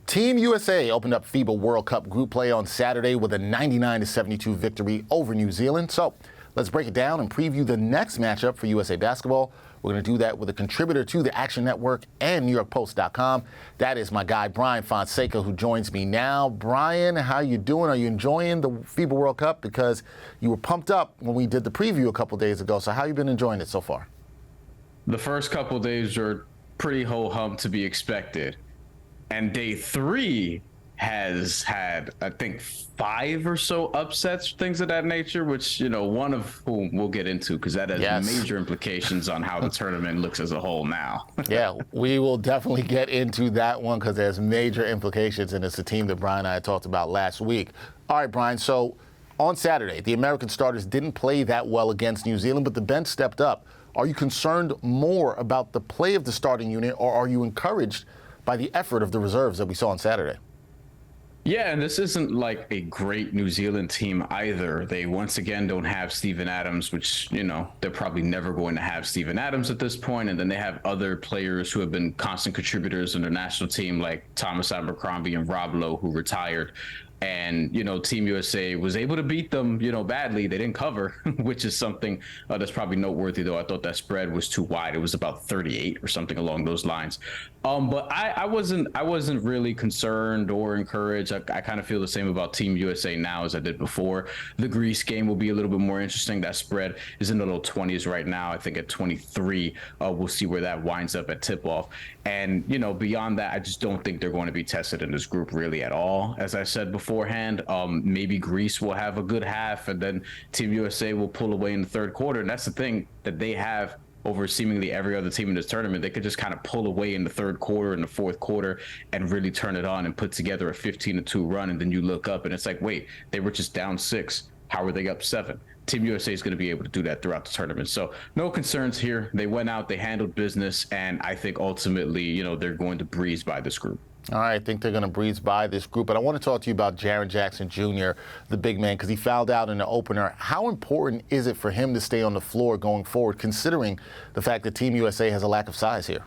Team USA opened up FIBA World Cup group play on Saturday with a 99-72 victory over New Zealand. So let's break it down and preview the next matchup for USA Basketball. We're going to do that with a contributor to the Action Network and NewYorkPost.com. That is my guy, Bryan Fonseca, who joins me now. Bryan, how you doing? Are you enjoying the FIBA World Cup? Because you were pumped up when we did the preview a couple days ago. So how you been enjoying it so far? The first couple days were pretty ho-hum to be expected. And day 3 has had, I think, 5 or so upsets, things of that nature, which, you know, one of whom we'll get into because that has major implications on how the tournament looks as a whole now. Yeah, we will definitely get into that one because there's major implications, and it's a team that Bryan and I had talked about last week. All right, Bryan, so on Saturday, the American starters didn't play that well against New Zealand, but the bench stepped up. Are you concerned more about the play of the starting unit, or are you encouraged by the effort of the reserves that we saw on Saturday? Yeah, and this isn't like a great New Zealand team either. They once again don't have Steven Adams, which, you know, they're probably never going to have Steven Adams at this point. And then they have other players who have been constant contributors in their national team, like Thomas Abercrombie and Rob Lowe, who retired. And, you know, Team USA was able to beat them, you know, badly. They didn't cover, which is something that's probably noteworthy, though. I thought that spread was too wide. It was about 38 or something along those lines. But I wasn't really concerned or encouraged. I kind of feel the same about Team USA now as I did before. The Greece game will be a little bit more interesting. That spread is in the low 20s right now. I think at 23, we'll see where that winds up at tip-off. And, you know, beyond that, I just don't think they're going to be tested in this group really at all. As I said beforehand, maybe Greece will have a good half, and then Team USA will pull away in the third quarter. And that's the thing that they have over seemingly every other team in this tournament. They could just kind of pull away in the third quarter and the fourth quarter and really turn it on and put together a 15-2 run. And then you look up and it's like, wait, they were just down 6. How are they up 7? Team USA is going to be able to do that throughout the tournament. So no concerns here. They went out, they handled business, and I think ultimately, you know, they're going to breeze by this group. All right, I think they're going to breeze by this group. But I want to talk to you about Jaron Jackson Jr., the big man, because he fouled out in the opener. How important is it for him to stay on the floor going forward, considering the fact that Team USA has a lack of size here?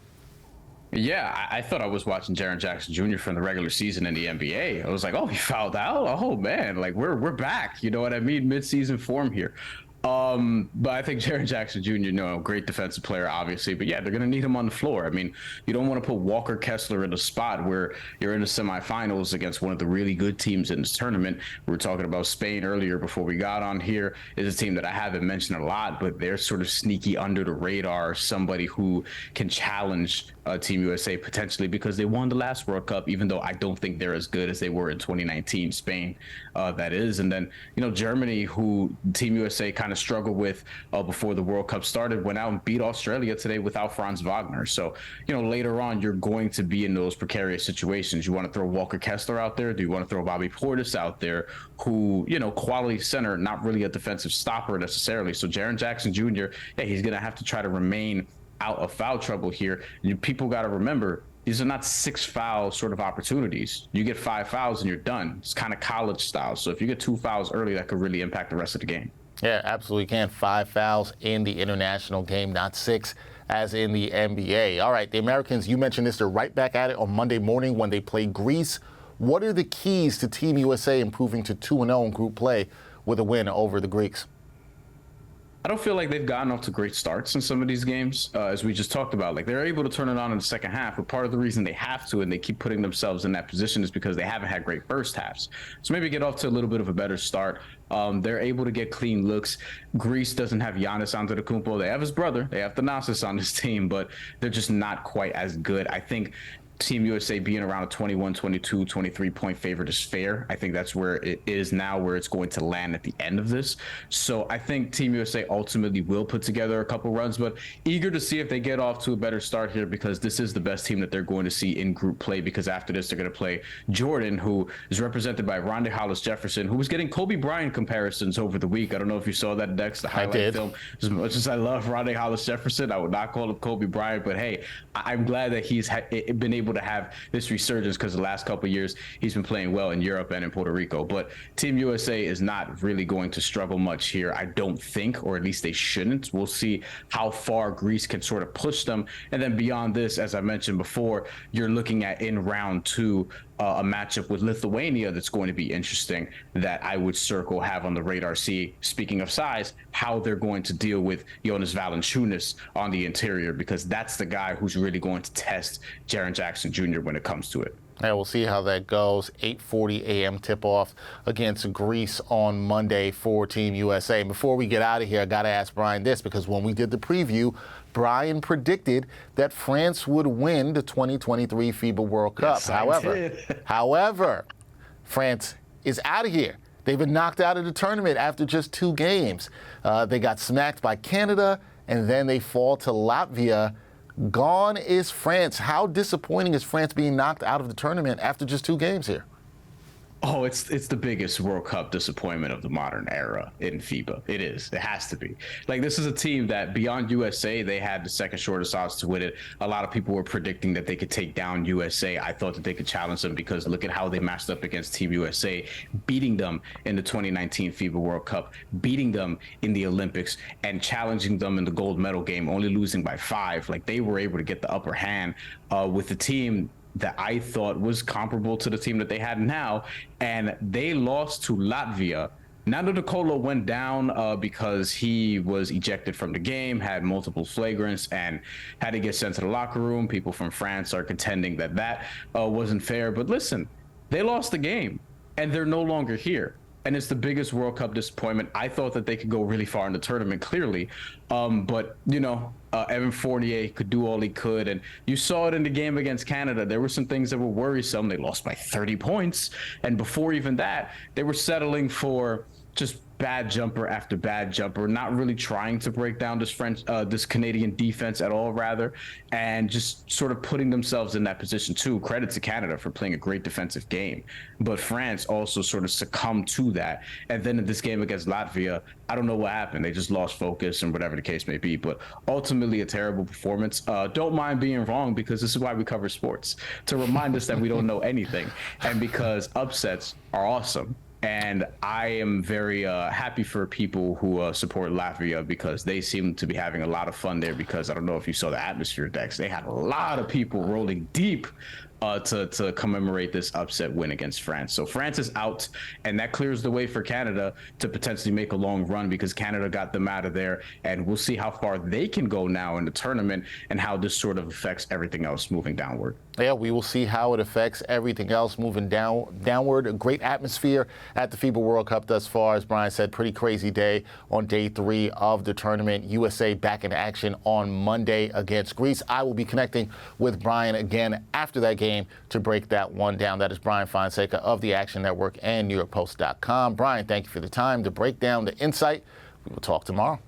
Yeah, I thought I was watching Jaron Jackson Jr. from the regular season in the NBA. I was like, oh, he fouled out? Oh, man, like we're back. You know what I mean? Mid-season form here. But I think Jaron Jackson Jr., no, great defensive player, obviously. But yeah, they're going to need him on the floor. I mean, you don't want to put Walker Kessler in a spot where you're in the semifinals against one of the really good teams in this tournament. We were talking about Spain earlier before we got on here. Is a team that I haven't mentioned a lot, but they're sort of sneaky under the radar, somebody who can challenge Team USA potentially because they won the last World Cup, even though I don't think they're as good as they were in 2019, Spain, that is. And then, you know, Germany, who Team USA kind of struggled with before the World Cup started, went out and beat Australia today without Franz Wagner. So, you know, later on, you're going to be in those precarious situations. You want to throw Walker Kessler out there? Do you want to throw Bobby Portis out there, who, you know, quality center, not really a defensive stopper necessarily. So Jaron Jackson Jr., yeah, he's going to have to try to remain out of foul trouble here. People got to remember, these are not 6 foul sort of opportunities. You get 5 fouls and you're done. It's kind of college style. So if you get 2 fouls early, that could really impact the rest of the game. Yeah, absolutely can. 5 fouls in the international game, not 6 as in the NBA. All right, the Americans, you mentioned this, they're right back at it on Monday morning when they play Greece. What are the keys to Team USA improving to 2-0 in group play with a win over the Greeks? I don't feel like they've gotten off to great starts in some of these games, as we just talked about. Like, they're able to turn it on in the second half, but part of the reason they have to and they keep putting themselves in that position is because they haven't had great first halves. So maybe get off to a little bit of a better start. They're able to get clean looks. Greece doesn't have Giannis Antetokounmpo. They have his brother. They have Thanasis on this team, but they're just not quite as good. I think Team USA being around a 21, 22, 23-point favorite is fair. I think that's where it is now, where it's going to land at the end of this. So I think Team USA ultimately will put together a couple runs, but eager to see if they get off to a better start here, because this is the best team that they're going to see in group play, because after this, they're going to play Jordan, who is represented by Rondae Hollis-Jefferson, who was getting Kobe Bryant comparisons over the week. I don't know if you saw that, Dex, the highlight film. As much as I love Rondae Hollis-Jefferson, I would not call him Kobe Bryant, but hey, I'm glad that he's been able to have this resurgence, because the last couple of years he's been playing well in Europe and in Puerto Rico. But Team USA is not really going to struggle much here, I don't think, or at least they shouldn't. We'll see how far Greece can sort of push them. And then beyond this, as I mentioned before, you're looking at in round 2, a matchup with Lithuania that's going to be interesting that I would have on the radar. See, speaking of size, how they're going to deal with Jonas Valanciunas on the interior, because that's the guy who's really going to test Jaron Jackson Jr. when it comes to it. Yeah, we'll see how that goes. 8:40 a.m. tip-off against Greece on Monday for Team USA. And before we get out of here, I got to ask Bryan this, because when we did the preview, Bryan predicted that France would win the 2023 FIBA World Cup. Yes, However, France is out of here. They've been knocked out of the tournament after just 2 games. They got smacked by Canada, and then they fall to Latvia. Gone is France. How disappointing is France being knocked out of the tournament after just 2 games here? Oh, it's the biggest World Cup disappointment of the modern era in FIBA. It is. It has to be. Like, this is a team that beyond USA, they had the second shortest odds to win it. A lot of people were predicting that they could take down USA. I thought that they could challenge them because look at how they matched up against Team USA, beating them in the 2019 FIBA World Cup, beating them in the Olympics, and challenging them in the gold medal game, only losing by 5. Like, they were able to get the upper hand with the team that I thought was comparable to the team that they had now, and they lost to Latvia. Nando De Colo went down because he was ejected from the game, had multiple flagrants, and had to get sent to the locker room. People from France are contending that wasn't fair. But listen, they lost the game, and they're no longer here. And it's the biggest World Cup disappointment. I thought that they could go really far in the tournament, clearly. But, Evan Fournier could do all he could. And you saw it in the game against Canada. There were some things that were worrisome. They lost by 30 points. And before even that, they were settling for just bad jumper after bad jumper, not really trying to break down this Canadian defense at all, rather, and just sort of putting themselves in that position too. Credit to Canada for playing a great defensive game, but France also sort of succumbed to that. And then in this game against Latvia, I don't know what happened. They just lost focus and whatever the case may be, but ultimately a terrible performance. Don't mind being wrong, because this is why we cover sports, to remind us that we don't know anything, and because upsets are awesome. And I am very happy for people who support Latvia, because they seem to be having a lot of fun there, because I don't know if you saw the atmosphere decks. They had a lot of people rolling deep to commemorate this upset win against France. So France is out, and that clears the way for Canada to potentially make a long run, because Canada got them out of there, and we'll see how far they can go now in the tournament and how this sort of affects everything else moving downward. Yeah, we will see how it affects everything else moving downward. A great atmosphere at the FIBA World Cup thus far. As Bryan said, pretty crazy day on day 3 of the tournament. USA back in action on Monday against Greece. I will be connecting with Bryan again after that game to break that one down. That is Bryan Fonseca of the Action Network and NewYorkPost.com. Bryan, thank you for the time to break down the insight. We will talk tomorrow.